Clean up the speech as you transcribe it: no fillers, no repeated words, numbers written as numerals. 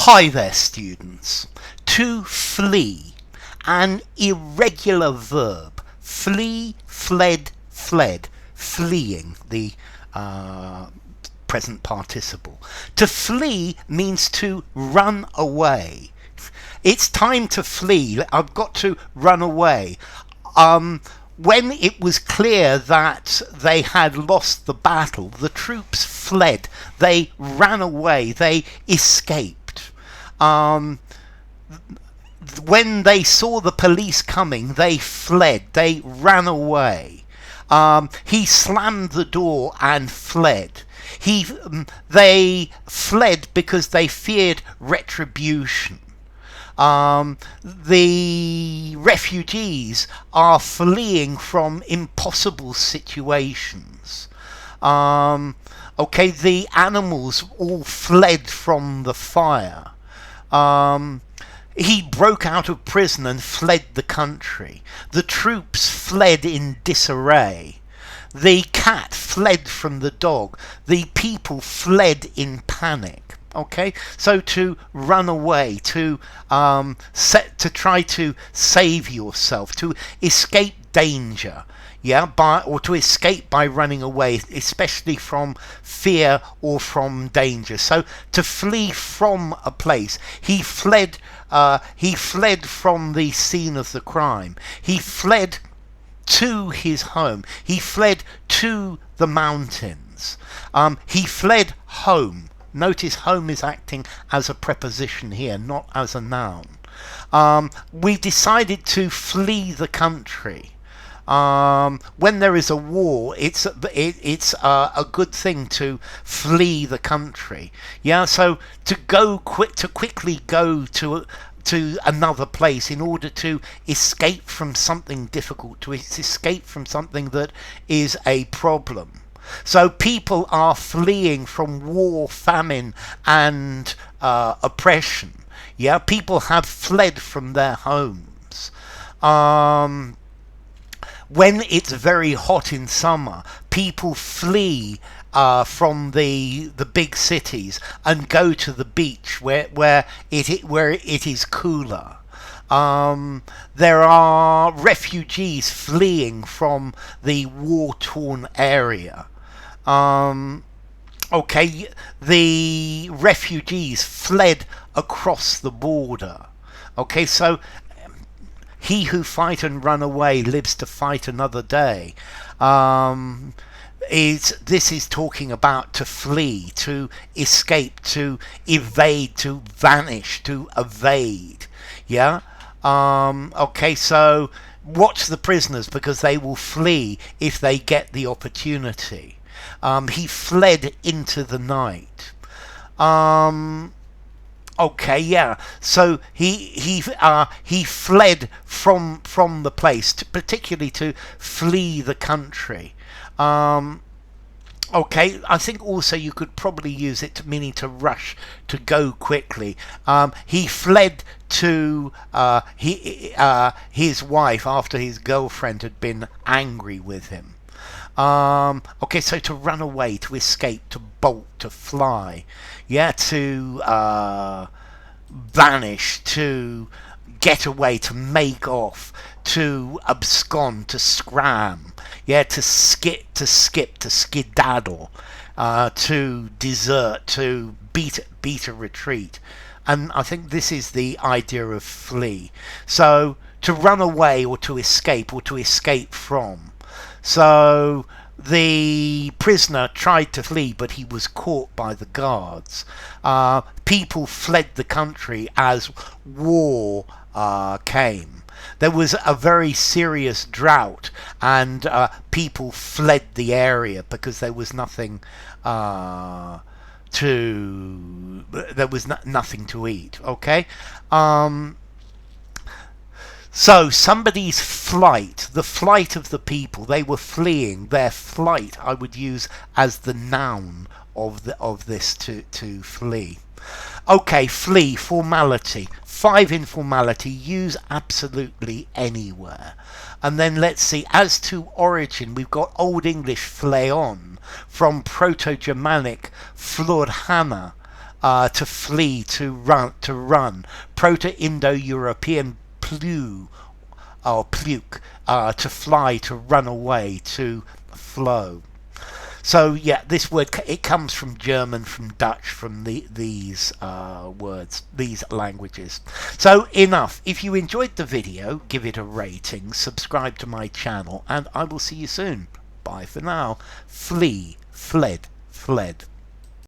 Hi there, students. To flee, an irregular verb. Flee, fled, fled. Fleeing, the present participle. To flee means to run away. It's time to flee. I've got to run away. When it was clear that they had lost the battle, the troops fled. They ran away. They escaped. When they saw the police coming, they fled. They ran away. He slammed the door and fled. They fled because they feared retribution. The refugees are fleeing from impossible situations. The animals all fled from the fire. He broke out of prison and fled the country. The troops fled in disarray. The cat fled from the dog. The people fled in panic. So to run away, to try to save yourself, to escape danger, or to escape by running away, especially from fear or from danger. So to flee from a place. He fled from the scene of the crime. He fled to his home. He fled to the mountains. He fled home. Notice home is acting as a preposition here, not as a noun. We decided to flee the country. When there is a war, it's a good thing to flee the country. So to quickly go to another place in order to escape from something difficult, to escape from something that is a problem. So people are fleeing from war, famine, and oppression. People have fled from their homes. When it's very hot in summer, people flee from the big cities and go to the beach where it is cooler. There are refugees fleeing from the war-torn area. The refugees fled across the border. So he who fight and run away lives to fight another day. This is talking about to flee, to escape, to evade, to vanish, to evade. So watch the prisoners because they will flee if they get the opportunity. He fled into the night. So he fled from the place, particularly to flee the country. I think also you could probably use it meaning to rush, to go quickly. He fled to his wife after his girlfriend had been angry with him. So to run away, to escape, to bolt, to fly, to vanish, to get away, to make off, to abscond, to scram, to skip, to skedaddle, to desert, to beat a retreat. And I think this is the idea of flee. So to run away or to escape from. So the prisoner tried to flee, but he was caught by the guards. People fled the country as war came. There was a very serious drought, and people fled the area because there was nothing nothing to eat. So somebody's flight, the flight of the people, they were fleeing. Their flight, I would use as the noun of this to flee. Flee, formality. 5 informality, use absolutely anywhere. And then let's see, as to origin, we've got Old English phleon from Proto-Germanic florhana, to flee, to run. Proto-Indo-European plu or puke, to fly, to run away, to flow. So yeah, this word, it comes from German, from Dutch, from these words, these languages. So enough. If you enjoyed the video, give it a rating, subscribe to my channel, and I will see you soon. Bye for now. Flee, fled, fled.